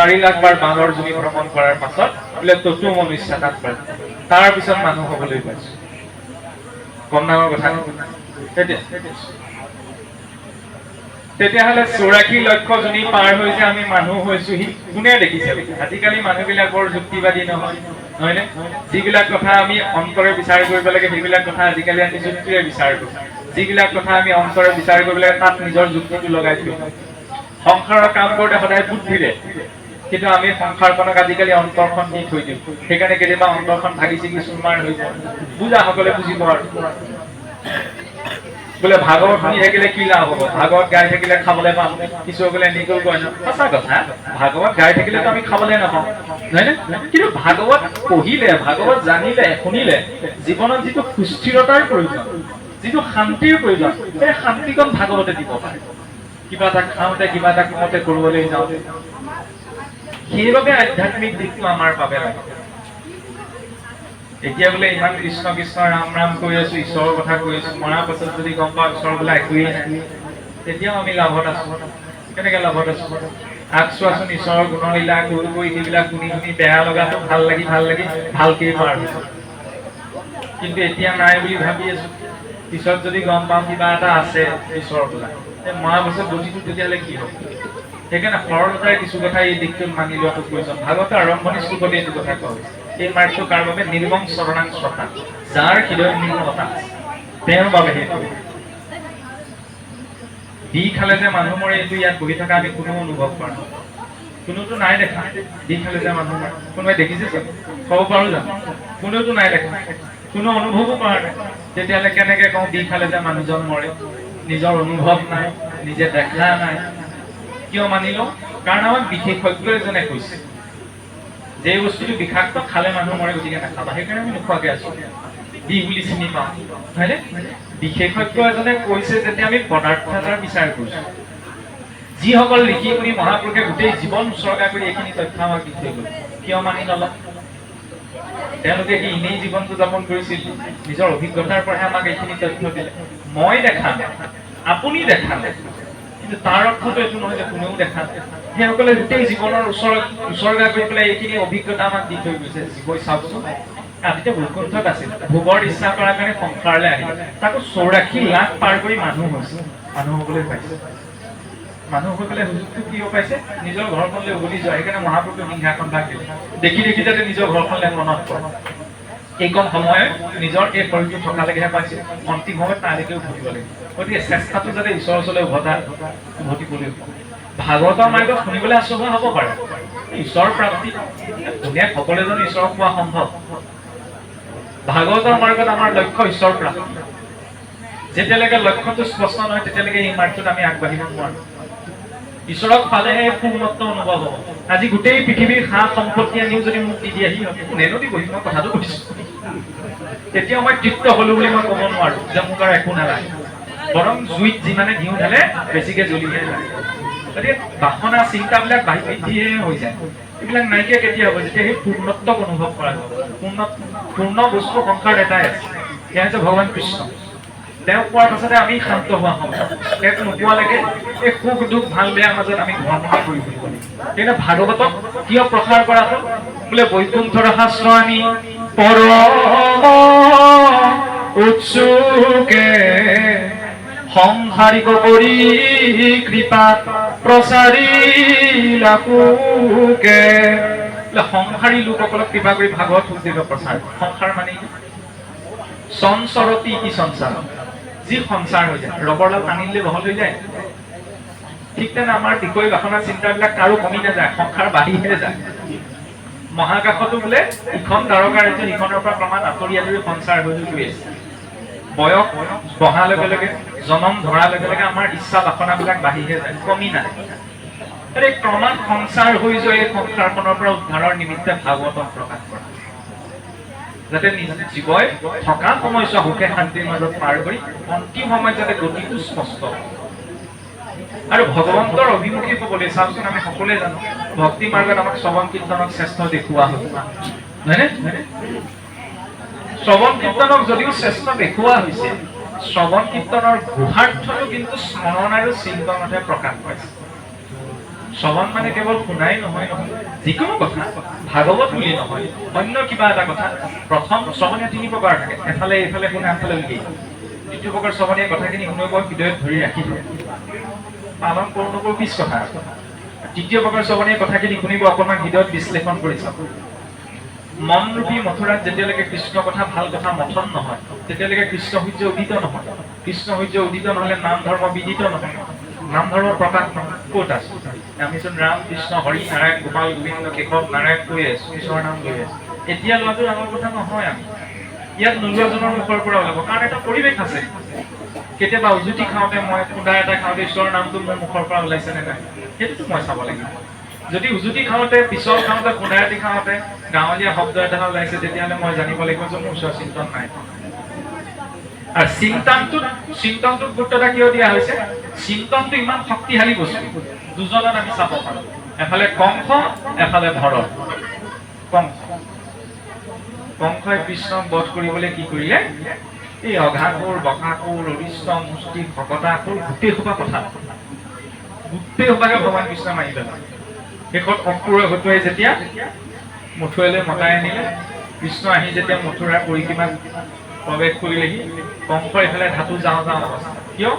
S1: 4 লাখ বাৰ বানৰ জুনি ভ্ৰমণ কৰাৰ পাছত বোলে ততো মনুষ্যতাত পায় তাৰ পিছত মানুহ হ'বলৈ পাইছে কম ডাঙৰ কথা তেতিয়াহ'লে 84 লক্ষ জনী পাৰ হৈছে আমি মানুহ হৈছোহি কোনে দেখিছে আজিকালি মানুহবিলাকৰ যুক্তিবাদী নহয় নহয়নে যিবিলাক কথা আমি অন্তৰে বিচাৰ কৰিব লাগে সেইবিলাক কথা আজিকালি আমি যুক্তিৰে বিচাৰ কৰোঁ যিবিলাক কথা আমি অন্তৰে বিচাৰ কৰিব লাগে তাত নিজৰ যুক্তিটো লগাই দিওঁ সংসাৰৰ কাম কৰোঁতে সদায় বুদ্ধিৰে কিন্তু আমি সংসাৰখনক আজিকালি অন্তৰখন দি থৈ দিওঁ সেইকাৰণে কেতিয়াবা অন্তৰখন ভাগি চিগি চুৰমাৰ হৈ যায় বুজাসকলে বুজিব আৰু বোলে ভাগৱত শুনি থাকিলে কি লাভ হ'ব ভাগৱত গাই থাকিলে খাবলৈ পাম কিছুসকলে এনেকৈ কয় ন সঁচা কথা ভাগৱত গাই থাকিলেতো আমি খাবলৈ নাপাওঁ নহয়নে কিন্তু ভাগৱত পঢ়িলে ভাগৱত জানিলে শুনিলে জীৱনত যিটো সুস্থিৰতাৰ প্ৰয়োজন যিটো শান্তিৰ প্ৰয়োজন সেই শান্তিকণ ভাগৱতে দিব পাৰে কিবা এটা খাওঁতে কিবা এটা কওঁতে কৰিবলৈ যাওঁতে সেইবাবে আধ্যাত্মিক দিশটো আমাৰ বাবে লাগে এতিয়া বোলে ইমান কৃষ্ণ কৃষ্ণ ৰাম ৰাম কৈ আছো ঈশ্বৰৰ কথা কৈ আছো মৰাৰ পাছত যদি গম পাওঁ ঈশ্বৰ বোলে একোৱেই নাই তেতিয়াও আমি লাভত আছো কেনেকে লাভত আছো আগ চোৱাচোন ঈশ্বৰৰ গুণলীলা কৈ কৈ সেইবিলাক শুনি শুনি বেয়া লগাটো ভাল লাগি ভালকেই পাৰ হৈছে কিন্তু এতিয়া নাই বুলি ভাবি আছো পিছত যদি গম পাওঁ কিবা এটা আছে ঈশ্বৰৰ বোলা মৰাৰ পাছত গতিটো তেতিয়াহ'লে কি হ'ব সেইকাৰণে সৰলতাৰে কিছু কথা এই দিশটোত মানি লোৱাটো প্ৰয়োজন ভাগৱতৰ আৰম্ভণি শ্লোকতে এইটো কথা কোৱা হৈছে এই মাৰ্গটো কাৰ বাবে নিৰ্মম শৰণাং শ্ৰতা যাৰ হৃদয়ত নিৰ্মলতা তেওঁৰ বাবে সেইটো দি খালে যে মানুহ মৰে এইটো ইয়াত বহি থকা আমি কোনো অনুভৱ কৰা নাই কোনোতো নাই দেখা দি খালে যে মানুহ মৰে কোনোবাই দেখিছে চাগে ক'ব পাৰোঁ জানো কোনোতো নাই দেখা কোনো অনুভৱো কৰা নাই তেতিয়াহ'লে কেনেকে কওঁ দি খালে যে মানুহজন মৰে নিজৰ অনুভৱ নাই নিজে দেখা নাই কিয় মানি লওঁ কাৰণ আমাক বিশেষজ্ঞ এজনে কৈছে যে বস্তুটো বিষাক্ত খালে মানুহ মৰে গতিকে নাখাবা সেইকাৰণে আমি নোখোৱাকৈ আছো দি বুলি চিনি পাওঁ হয়নে বিশেষজ্ঞ এজনে কৈছে যেতিয়া আমি পদাৰ্থ এটাৰ বিচাৰ কৰিছোঁ যিসকল লিখি শুনি মহাপুৰুষে গোটেই জীৱন উচৰ্গা কৰি এইখিনি তথ্য আমাক দি থৈ গ'ল কিয় মানি নলওঁ তেওঁলোকে কি এনেই জীৱনটো যাপন কৰিছিল নিজৰ অভিজ্ঞতাৰ পৰাহে আমাক এইখিনি তথ্য দিলে মই দেখা নাই আপুনি দেখা নাই কিন্তু তাৰ অৰ্থটো এইটো নহয় যে কোনেও দেখা নাই সেইসকলে গোটেই জীৱনৰ উচৰ্গা কৰি পেলাই এইখিনি অভিজ্ঞতা আমাক দি থৈ গৈছে জীৱই চাওকচোন আদিতে বৈকুণ্ঠত আছিল ভোগৰ ইচ্ছা কৰাৰ কাৰণে সংসাৰলৈ আহিল তাকো 84 লাখ পাৰ কৰি মানুহ হৈছে মানুহ হ'বলৈ পাইছে মানুহ হৈ পেলাই সুযোগটো কিয় পাইছে নিজৰ ঘৰখনলৈ উভতি যোৱা সেইকাৰণে মহাপুৰুষে সিংহাসন ভাগ দিলে দেখি যাতে নিজৰ ঘৰখনলৈ মনত পৰে এই কম সময়ত নিজৰ এই শৰীৰটো থকালৈকেহে পাইছে অন্তিম সময়ত তালৈকে উভতিব লাগে গতিকে চেষ্টাটো যাতে ঈশ্বৰৰ ওচৰলৈ উভতিবলৈ ভাগৱতৰ মাৰ্গত শুনিবলৈ আচৰণ হ'ব পাৰে ঈশ্বৰ প্ৰাপ্তি ধুনীয়া সকলোৱে জানো ঈশ্বৰক পোৱা সম্ভৱ ভাগৱতৰ মাৰ্গত আমাৰ লক্ষ্য ঈশ্বৰ প্ৰাপ্তি। যেতিয়ালৈকে লক্ষ্যটো স্পষ্ট নহয় তেতিয়ালৈকে এই মাৰ্গটোত আমি আগবাঢ়িব নোৱাৰো। ঈশ্বৰক পালেহে পূৰ্ণত্ব অনুভৱ হ'ব। আজি গোটেই পৃথিৱীৰ সা সম্পত্তি আনিও যদি মোক দি দিয়াহি কোনেনো দিবহি, মই কথাটো কৈছো, তেতিয়া মই তৃপ্ত হলো বুলি মই ক'ব নোৱাৰো যে মোক আৰু একো নালাগে। বৰং জুইত যিমানে ঘিউ ঢালে বেছিকে জ্বলিহে যায়। গতিকে বাসনা চিন্তাবিলাক বৃদ্ধিহে হৈ যায়। এইবিলাক নাইকিয়া কেতিয়া হ'ব? যেতিয়া সেই পূৰ্ণত্বক অনুভৱ কৰা যাব। পূৰ্ণ বস্তু সংসাৰত এটাই আছে, সেয়া হৈছে ভগৱান কৃষ্ণ। তেওঁক পোৱাৰ পাছতে আমি শান্ত হোৱা সম্ভৱ। তেওঁক নোপোৱালৈকে এই সুখ দুখ ভাল বেয়াৰ মাজত আমি ভ্ৰমণ কৰি ফুৰিব লাগিব। কিন্তু ভাগৱতক কিয় প্ৰসাৰ কৰা হ'ল? বোলে বৈকুণ্ঠৰ শাস্ত্ৰ আমি পৰম উৎসুকে সংসাৰিক কৰি কৃপা প্ৰচাৰিলা সুকে। সংসাৰী লোকসকলক কৃপা কৰি ভাগৱত সুখ প্ৰচাৰ। সংসাৰ মানে সংসাৰতি কি সংসাৰ, যি সংসাৰ হৈ যায়, ৰবৰডাল টানিলে বহল হৈ যায়। ঠিক তেনে আমাৰ বিষয় বাসনা চিন্তাবিলাক কাৰো কমি নাযায়, সংসাৰ বাঢ়িহে যায়। মহাকাশতো বোলে ইখন তাৰকা ৰাজ্য সিখনৰ পৰা প্ৰমাণ আঁতৰি আঁতৰি সংসাৰ হৈ গৈ আছে। বয়স বহাৰ লগে লগে, জনম ধৰাৰ লগে লগে আমাৰ ইচ্ছা বাসনাবিলাক বাঢ়িহে যায়, কমি নাযায়। এই ক্ৰমাৎ সংসাৰ হৈ যোৱা এই সংসাৰখনৰ পৰা উদ্ধাৰৰ নিমিত্তে ভাগৱতক প্ৰকাশ কৰা, যাতে জীৱই থকা সময়ছোৱা সুখে শান্তিৰ মাজত পাৰ কৰি অন্তিম সময়ত যাতে গতিটো স্পষ্ট। আৰু ভগৱন্তৰ অভিমুখী হ'বলৈ চাওকচোন, আমি সকলোৱে জানো ভক্তি মাৰ্গত আমাক শ্ৰৱণ কীৰ্তনক শ্ৰেষ্ঠ দেখুওৱা হ'ল, হয়নে? শ্ৰৱণ কীৰ্তনক যদিও শ্ৰেষ্ঠ দেখুওৱা হৈছে, শ্ৰৱণ কীৰ্তনৰ গুহাৰ্থটো কিন্তু স্মৰণ আৰু চিন্তনতে প্ৰকাশ পাইছে। শ্ৰৱণ মানে কেৱল শুনাই নহয়, যিকোনো কথা, ভাগৱত বুলি নহয়, অন্য কিবা এটা কথা। প্ৰথম শ্ৰৱণীয় 3 প্ৰকাৰ থাকে, এফালে এইফালে শুনা, এফালে উলিয়াই। দ্বিতীয় প্ৰকাৰ শ্ৰৱণীয় কথাখিনি শুনিব হৃদয়ত ধৰি ৰাখিব, পালন কৰো নকৰো পিছ কথা। তৃতীয় প্ৰকাৰ শ্ৰৱণীয় কথাখিনি শুনিব, অকণমান হৃদয়ত বিশ্লেষণ কৰি চাব। মনৰূপী মথুৰাত যেতিয়ালৈকে কৃষ্ণ কথা ভাল কথা মথন নহয়, তেতিয়ালৈকে কৃষ্ণ সূৰ্য উদিত নহয়। কৃষ্ণ সূৰ্য উদিত নহলে নাম ধৰ্ম বিদিত নহয়, নাম ধৰ্ম প্ৰকাশ নহয়। ক'ত আছে? আমিচোন ৰাম কৃষ্ণ হৰি নাৰায়ণ গোপাল গোবিন্দ কেশৱ নাৰায়ণ কৈ আছো, ঈশ্বৰৰ নাম লৈ আছো। এতিয়া লোৱাটো ডাঙৰ কথা নহয়। আমি ইয়াত নোলোৱাজনৰ মুখৰ পৰা ওলাব, কাৰণ এটা পৰিৱেশ আছে। কেতিয়াবা উজুতি খাওঁতে, মই খুন্দা এটা খাওঁতে ঈশ্বৰৰ নামটো মোৰ মুখৰ পৰা ওলাইছে নে নাই, সেইটোতো মই চাব লাগিব। যদি উজুতি খাওঁতে, পিছল খাওঁতে, খুন্দা এটি খাওঁতে গাঁৱলীয়া শব্দ এটা ওলাইছে, তেতিয়াহ'লে মই জানিব লাগিব যে মোৰ ওচৰত চিন্তন নাই। আৰু চিন্তনটোত গুৰুত্বতা কিয় দিয়া হৈছে? চিন্তনটো ইমান শক্তিশালী বস্তু, দুজনত আমি চাব পাৰো, এফালে কংস, এফালে ভৰত। কংসই কৃষ্ণক বধ কৰিবলৈ কি কৰিলে? এই অঘাসুৰ, বকাসুৰ, অৰিষ্ট, মুষ্টিক, ভকতাসুৰ গোটেই সোপা কথা, গোটেই সোপাকে ভগৱান কৃষ্ণ মাৰি পেলালে। শেষত অসুৰে হতুৱাই যেতিয়া মথুৰালৈ মতাই আনিলে, কৃষ্ণ আহি যেতিয়া মথুৰাৰ পৰিসীমাত প্ৰৱেশ কৰিলেহি, কংস এইফালে ধাতু যাওঁ অৱস্থা। কিয়?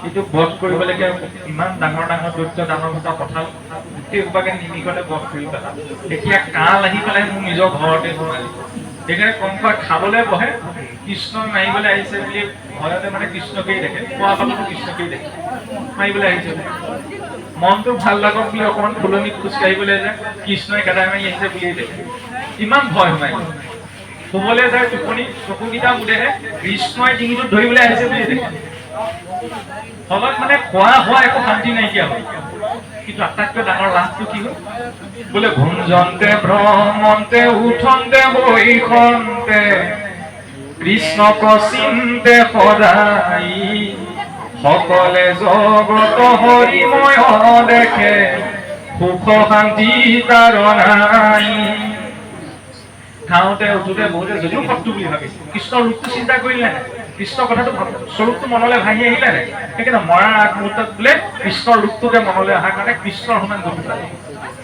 S1: এইটো বধ কৰিবলৈকে ইমান ডাঙৰ ডাঙৰ দৈত্য দানৱ এটা পঠাল, গোটেই সোপাকে নিমিষতে বধ কৰি পেলাল। এতিয়া কাল আহি পেলাই মোৰ নিজৰ ঘৰতে সোমালে। সেইকাৰণে কংসই খাবলৈ বহে, কৃষ্ণক মাৰিবলৈ আহিছে বুলি ভয়তে মানে কৃষ্ণকেই দেখে, খোৱা পালতো কৃষ্ণকেই দেখে, মাৰিবলৈ আহিছে। মনটো ভাল লাগক বুলি অকণমান ফুলনিত খোজকাঢ়িবলৈ যায়, কৃষ্ণই কেদাই মাৰি আহিছে বুলিয়েই দেখে। ইমান ভয় সোমাই গ'ল। শুবলৈ যায়, টোপনি চকুকেইটা মুদেহে কৃষ্ণই ডিঙিটোত ধৰিবলৈ আহিছে বুলি দেখে। ফলত মানে খোৱা হোৱা একো শান্তি নাইকিয়া হ'ল। কিন্তু আটাইতকৈ ডাঙৰ লাভটো কি হ'ল? বোলে ভুঞ্জন্তে ভ্ৰমন্তে উঠন্তে বৈখন্তে কৃষ্ণক চিন্তে সদায়, সকলে জগত হৰিময় দেখে, সুখ শান্তি তাৰ নাই। খাওঁতে উঠোতে বহুতে যদিও শত্ৰু বুলি ভাবিছে, কৃষ্ণৰ ৰূপটো চিন্তা কৰিলে নাই, কৃষ্ণ কথাটো স্বৰূপটো মনলৈ ভাঙি আহিলে নাই। সেইকাৰণে মৰাৰ আগমুহূৰ্তত বোলে কৃষ্ণৰ ৰূপটোকে মনলৈ অহাৰ কাৰণে কৃষ্ণৰ সমান গতি পালে,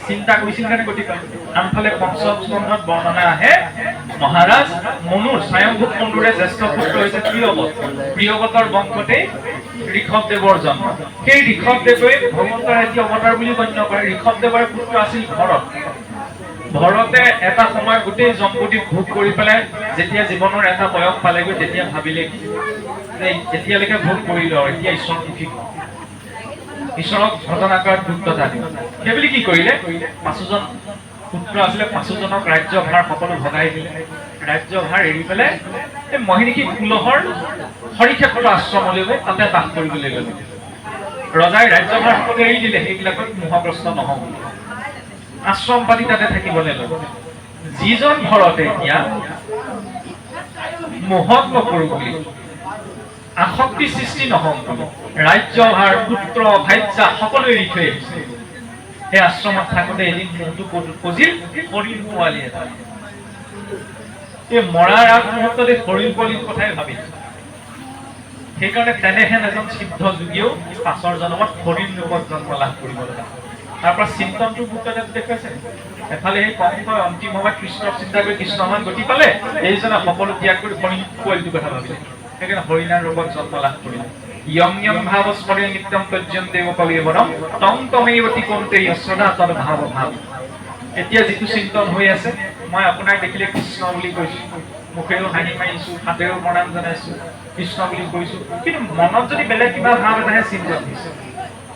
S1: চিন্তা কৰিছিল কাৰণে গতি পালে। আনফালে পঞ্চম স্কন্ধত বৰ্ণনা আহে, মহাৰাজ মনুৰ স্বয়ংভূত মনুৰে জ্যেষ্ঠ পুত্ৰ হৈছে প্ৰিয়ৱত। প্ৰিয়ৱতৰ বংশতেই ঋষভদেৱৰ জন্ম। সেই ঋষভদেৱে ভগৱন্তৰ এটি অৱতাৰ বুলি গণ্য কৰে। ঋষভদেৱৰ পুত্ৰ আছিল ভৰত। ভৰতে এটা সময় গোটেই জম্বুদ্বীপ ভোগ কৰি পেলাই যেতিয়া জীৱনৰ এটা বয়স পালেগৈ, তেতিয়া ভাবিলে কি যে এতিয়ালৈকে ভোগ কৰিলো, এতিয়া ঈশ্বৰমুখী ঈশ্বৰক ঘটনা কৰাত গুৰুত্বতা দিওঁ। সেইবুলি কি কৰিলে? 5জন পুত্ৰ আছিলে, 5জনক ৰাজ্যভাৰ সকলো ভগাই দিলে। ৰাজ্যভাৰ এৰি পেলাই এই মহিষী কুলহৰ হৰিক্ষেত্ৰ আশ্ৰমলৈ গৈ তাতে বাস কৰিবলৈ ল'লে। ৰজাই ৰাজ্যভাৰ সকলো এৰি দিলে, সেইবিলাকত মোহগ্ৰস্ত নহ'ব, আশ্ৰম পাতি তাতে থাকিবলৈ ল'লে। যিজন ঘৰতে এতিয়া মোহত নপৰো বুলি, আসক্তি সৃষ্টি নহওক বুলি ৰাজ্যভাৰ পুত্ৰ ভাৰ্যা সকলো এৰি থৈ আহিছে, সেই আশ্ৰমত থাকোঁতে এদিন মোহটো পজিল হৰিণ পোৱালি এটা। এই মৰাৰ আগ মুহূৰ্ততে হৰিণ পোৱালিৰ কথাই ভাবিছে। সেইকাৰণে তেনেহেন এজন সিদ্ধ যোগীয়েও পাছৰ জন্মত হৰিণ ৰূপত জন্ম লাভ কৰিব লগা। তাৰ পৰা চিন্তনটো বুদ্ধদেৱ দেখুৱাইছে। এফালে সেই কংসই অন্তিম সময়ত কৃষ্ণক চিন্তা কৰি কৃষ্ণ সমান গতি পালে, এইজনে সকলো ত্যাগ কৰি হৰিণ পোৱালিটোৰ কথা ভাবিলে, সেইকাৰণে হৰিণাৰ ৰূপত জন্ম লাভ কৰিলে। ইয়ং ইয়ং ভাৱ স্মৰণ নিত্যম তজ্জম দেৱ কবিবৰম তং তমেৱতি কৌন্তেয় শ্ৰদ্ধা তদ ভাৱ ভাৱ। এতিয়া যিটো চিন্তন হৈ আছে, মই আপোনাক দেখিলে কৃষ্ণ বুলি কৈছো, মুখেৰেও হাঁহি মাৰিছো, হাতেৰেও প্ৰণাম জনাইছো, কৃষ্ণ বুলি কৈছো, কিন্তু মনত যদি বেলেগ কিবা ভাৱ এটাহে চিন্তন হৈছে,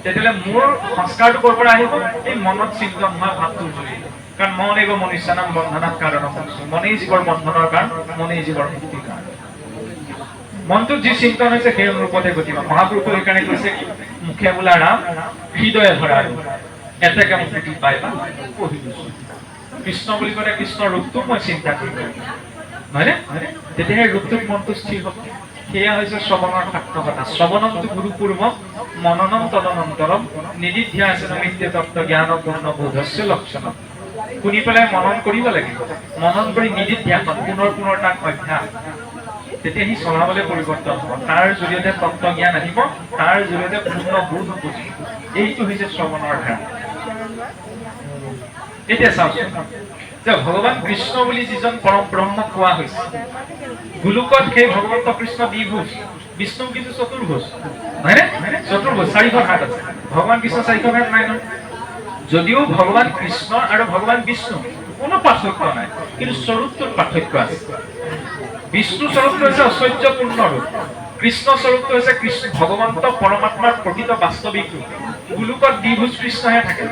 S1: তেতিয়াহ'লে মোৰ সংস্কাৰটো ক'ৰ পৰা আহিব? এই মনত চিন্তন হোৱা ভাৱটোৰ জৰিয়তে। কাৰণ মন এব মনুষ্যানাম বন্ধনাৎ কাৰণম মুক্তি, মনেই জীৱৰ বন্ধনৰ কাৰণ, মনেই জীৱৰ মুক্তিৰ কাৰণ। মনটোত যি চিন্তন হৈছে সেই অনুৰূপতে গতি পাব। মহাপুৰুষে সেইকাৰণে কৈছে কি, মুখে বোলা ৰাম হৃদয়ে ধৰা এতেকে মোক মুক্তি পাই বা পঢ়ি গৈছো। কৃষ্ণ বুলি ক'লে কৃষ্ণৰ ৰূপটো মই চিন্তা কৰিব লাগিব, নহয়নে? তেতিয়াহে ৰূপটোত মনটো স্থিৰ হ'ব। সেয়া হৈছে শ্ৰৱণৰ সাৰ্থকতা। শ্ৰৱণমটো গুৰুপূৰ্বক মননম তদনন্তৰম নিদিধ্যাসন নিত্য তত্ত্ব জ্ঞান পূৰ্ণ বোধস্য লক্ষণম। শুনি পেলাই মনন কৰিব লাগিব, মনন কৰি নিদিধ্যাসন পুনৰ তাক অভ্যাস, তেতিয়া সি চলাবলৈ পৰিৱৰ্তন হ'ব, তাৰ জৰিয়তে তত্ত্ব জ্ঞান আহিব, তাৰ জৰিয়তে পূৰ্ণ বোধ বুজিব। এইটো হৈছে শ্ৰৱণৰ ধাৰা। এতিয়া চাওকচোন যে ভগৱান কৃষ্ণ বুলি যিজন পৰম ব্ৰহ্মক কোৱা হৈছে, গোলোকত সেই ভগৱন্ত কৃষ্ণ দ্বিভুজ, বিষ্ণু কিন্তু চতুৰ্ভুজ, হয়নে? চতুৰ্ভুজ, 4খন হাত আছে। ভগৱান কৃষ্ণ 4খন হাত নাই নহয়। যদিও ভগৱান কৃষ্ণ আৰু ভগৱান বিষ্ণু কোনো পাৰ্থক্য নাই, কিন্তু স্বৰূপটোত পাৰ্থক্য আছে। বিষ্ণু স্বৰূপটো হৈছে ঐশ্বৰ্যপূৰ্ণ ৰূপ, কৃষ্ণ স্বৰূপটো হৈছে কৃষ্ণ ভগৱন্ত পৰমাত্মাৰ প্ৰকৃত বাস্তৱিক ৰূপ। গোলোকত দ্বিভুজ কৃষ্ণহে থাকে।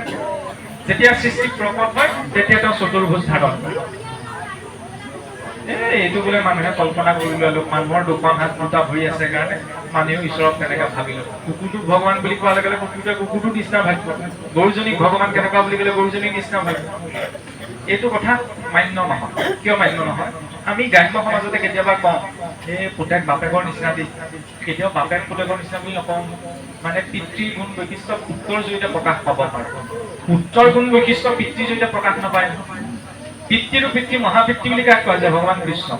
S1: যেতিয়া সৃষ্টি প্ৰকট হয়, তেতিয়া তেওঁ চতুৰ্ভুজ ধাৰণ কৰে। এইটো বোলে মানুহে কল্পনা কৰি ল'লো, মানুহৰ 2খন হাত 2টা ভৰি আছে কাৰণে মানুহেও ঈশ্বৰক তেনেকৈ ভাবি ল'ব। কুকুৰটোক ভগৱান বুলি কোৱাৰ লগে লগে কুকুৰটোৱে কুকুৰটোৰ নিচিনা ভাবিব, গৰুজনীক ভগৱান কেনেকুৱা বুলি ক'লে গৰুজনীৰ নিচিনা ভাবিব। এইটো কথা মান্য নহয়। কিয় মান্য নহয়? আমি গ্ৰাম্য সমাজতে কেতিয়াবা কওঁ, এই পুতেক বাপেকৰ নিচিনা দি, কেতিয়াও বাপেক পুতেকৰ নিচিনা বুলি নকওঁ, মানে পিতৃৰ গুণ বৈশিষ্ট্য পুত্ৰৰ জৰিয়তে প্ৰকাশ পাব পাৰে, পুত্ৰৰ গুণ বৈশিষ্ট্য পিতৃৰ জৰিয়তে প্ৰকাশ নাপায়। পিতৃৰো পিতৃ মহাপিতৃ বুলি কাক কোৱা যায়? ভগৱান কৃষ্ণ।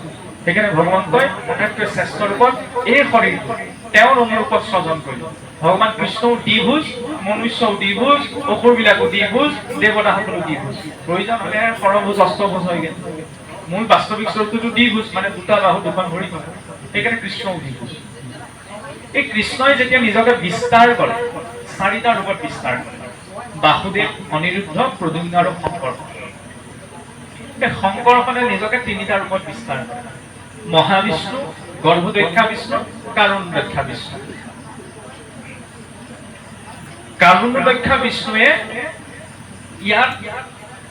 S1: সেইকাৰণে ভগৱন্তই আটাইতকৈ শ্ৰেষ্ঠ ৰূপত এই শৰীৰটো তেওঁৰ অনুৰূপত স্বজন কৰিল। ভগৱান কৃষ্ণও দ্বিভুজ, মনুষ্যও দ্বিভুজ, অসুৰবিলাকো দ্বিভুজ, দেৱতাসকলো দ্বিভুজ। প্ৰয়োজন হ'লে সৰভুজ অষ্টভুজ হৈ গ'ল। মূল বাস্তৱিক স্বৰূপটোতো দ্বিভুজ, মানে 2টা বাহু 2খন ভৰি নহয়। সেইকাৰণে কৃষ্ণও দ্বিভুজ। এই কৃষ্ণই যেতিয়া নিজকে বিস্তাৰ কৰে, 4টা ৰূপত বিস্তাৰ কৰে: বাসুদেৱ, অনিৰুদ্ধ, প্ৰদ্যুম্ন আৰু শংকৰ। শংকৰখনে নিজকে 3টা ৰূপত বিস্তাৰ কৰে: মহাবিষ্ণু, গৰ্ভদক্ষা বিষ্ণু, কাৰুণ্যদক্ষা বিষ্ণু। কাৰুণ্যদক্ষা বিষ্ণুৱে ইয়াত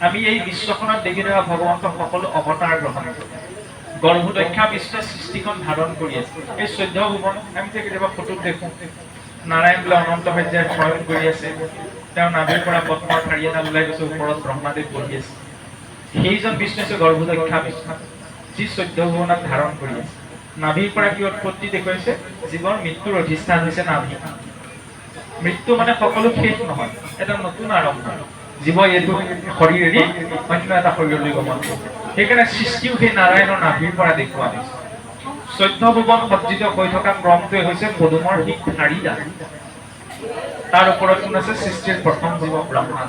S1: আমি এই বিশ্বখনত দেখি থকা ভগৱন্তৰ সকলো অৱতাৰ গ্ৰহণ কৰে। গৰ্ভদক্ষা বিষ্ণুৱে সৃষ্টিখন ধাৰণ কৰি আছে। এই 14 ভুৱন আমি কেতিয়াবা ফটোত দেখোঁ, নাৰায়ণ বোলে অনন্ত শয্যাত শয়ন কৰি আছে, তেওঁৰ নাভিৰ পৰা পদ্মৰ ঠাৰি এটা ওলাই গৈছে, ওপৰত ব্ৰহ্মাদেৱ বহি আছে। সেইজন বিষ্ণু হৈছে গৰ্ভদক্ষা বিষ্ণু, যি 14 ভুৱনক ধাৰণ কৰি আছে। নাভিৰ পৰা কি উৎপত্তি দেখুৱাইছে? জীৱৰ মৃত্যুৰ অধিষ্ঠান হৈছে নাভি। মৃত্যু মানে সকলো শেষ নহয়, এটা নতুন আৰম্ভ। জীৱ এইটো শৰীৰ এৰি অন্য এটা শৰীৰলৈ গমন কৰে। সেইকাৰণে সৃষ্টিও সেই নাৰায়ণৰ নাভিৰ পৰা দেখুওৱা হৈছে। 14 ভুৱন সজ্জিত হৈ থকা ক্ৰমটোৱে হৈছে পদুমৰ শিখ ঠাৰিডাল। তাৰ ওপৰত কোন আছে? সৃষ্টিৰ প্ৰথম জীৱ ব্ৰহ্মা।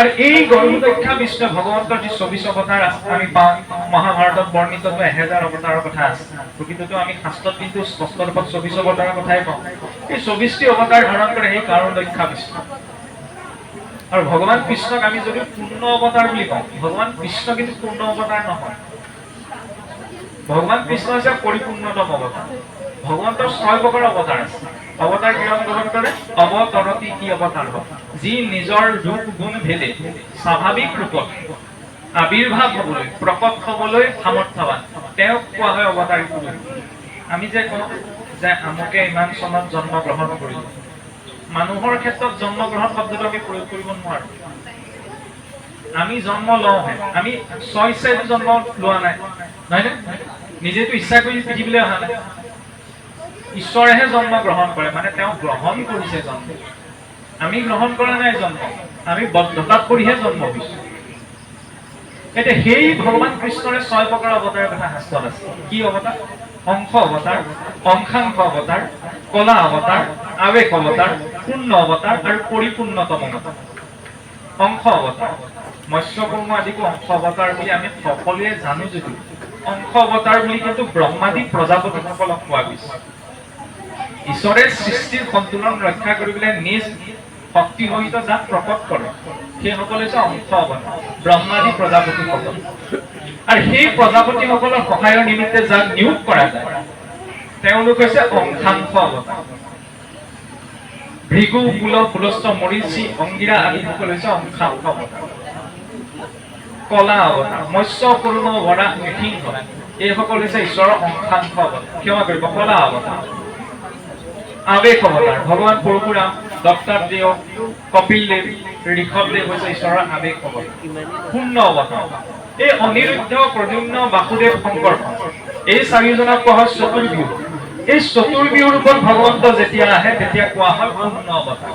S1: আৰু এই গৰ্ভদক্ষা বিষ্ণু ভগৱন্তৰ যি 24 অৱতাৰ আমি পাওঁ, মহাভাৰতত বৰ্ণিত 1000 অৱতাৰৰ কথা আছে। প্ৰকৃততে আমি শাস্ত্ৰত কিন্তু স্পষ্ট ৰূপত 24 অৱতাৰৰ কথাই পাওঁ। এই 24টি অৱতাৰ ধাৰণ কৰে সেই কাৰুণ্যদক্ষা বিষ্ণু। আৰু ভগৱান কৃষ্ণক আমি যদি পূৰ্ণ অৱতাৰ বুলি কওঁ, ভগৱান কৃষ্ণ কিন্তু পূৰ্ণ অৱতাৰ নহয়। ভগৱান কৃষ্ণ হৈছে পৰিপূৰ্ণতম অৱতাৰ। ভগৱন্তৰ 6 প্ৰকাৰৰ অৱতাৰ আছে। অৱতাৰ কিৰণ গ্ৰহণ কৰে? অৱতৰতি কি অৱতাৰ হয়, যি নিজৰ ৰূপ গুণ ভেদে স্বাভাৱিক ৰূপত আবিৰ্ভাৱ হ'বলৈ প্ৰকট হ'বলৈ সামৰ্থ্যৱান তেওঁক কোৱা হয় অৱতাৰী পুৰুষ। আমি যে কওঁ যে আমুকে ইমান চনত জন্মগ্ৰহণ কৰিলে, মানুহৰ ক্ষেত্ৰত জন্মগ্ৰহণ শব্দটো আমি প্ৰয়োগ কৰিব নোৱাৰো। আমি জন্ম লওঁহে, আমি স্বইচ্ছাইতো জন্ম লোৱা নাই, নহয় নে? নিজেতো ইচ্ছা কৰি পৃথিৱীলৈ অহা নাই। ঈশ্বৰেহে জন্ম গ্ৰহণ কৰে, মানে তেওঁ গ্ৰহণ কৰিছে জন্ম। আমি গ্ৰহণ কৰা নাই জন্ম, আমি বদ্ধতাত পৰিহে জন্ম হৈছো। এতিয়া সেই ভগৱান কৃষ্ণৰে 6 প্ৰকাৰ অৱতাৰৰ কথা শাস্ত্ৰত আছে। কি অৱতাৰ? অংশ অৱতাৰ, অংশাংশ অৱতাৰ, কলা অৱতাৰ, আৱেশ অৱতাৰ, পূৰ্ণ অৱতাৰ আৰু পৰিপূৰ্ণতম অৱতাৰ। অংশ অৱতাৰ, মৎস্য কুৰ্ম আদিকো অংশ অৱতাৰ বুলি আমি সকলোৱে জানো যদিও অংশ অৱতাৰ বুলি কিন্তু ব্ৰহ্মাদী প্ৰজাপতিসকলক কোৱা গৈছে। ঈশ্বৰে সৃষ্টিৰ সন্তুলন ৰক্ষা কৰিবলৈ নিজ শক্তি সহিত যাক প্ৰকট কৰে সেইসকল হৈছে অংশ অৱতাৰ, ব্ৰহ্মাদী প্ৰজাপতিসকল। আৰু সেই প্ৰজাপতিসকলৰ সহায়ৰ নিমিত্তে যাক নিয়োগ কৰা যায় তেওঁলোক হৈছে অংশাংশ অৱতাৰ। ভৃগু, কুল, পুলস্ত, মৰীচি, অংগীৰা আদিসকল হৈছে অংশাংশ অৱতাৰ। কলা অৱতাৰ, মৎস্য কুৰ্ম, বৰাহ, নৃসিংহ এইসকল হৈছে ঈশ্বৰৰ অংশাংশ অৱতাৰ। ক্ষমা কৰিব, কলা অৱতাৰ। আৱেশ অৱতাৰ, ভগৱান পৰশুৰাম, দত্তাত্ৰেয়, কপিল দেৱ, ঋষভদেৱ হৈছে ঈশ্বৰৰ আৱেশ অৱতাৰ। পূৰ্ণ অৱতাৰ, এই অনিৰুদ্ধ, প্ৰদ্যুম্ন, বাসুদেৱ, শংকৰ এই চাৰিজনক কোৱা হয় চতুৰ্বিহু। এই চতুৰ্বিহু ৰূপত ভগৱন্ত যেতিয়া আহে তেতিয়া কোৱা হয় পূৰ্ণ অৱতাৰ।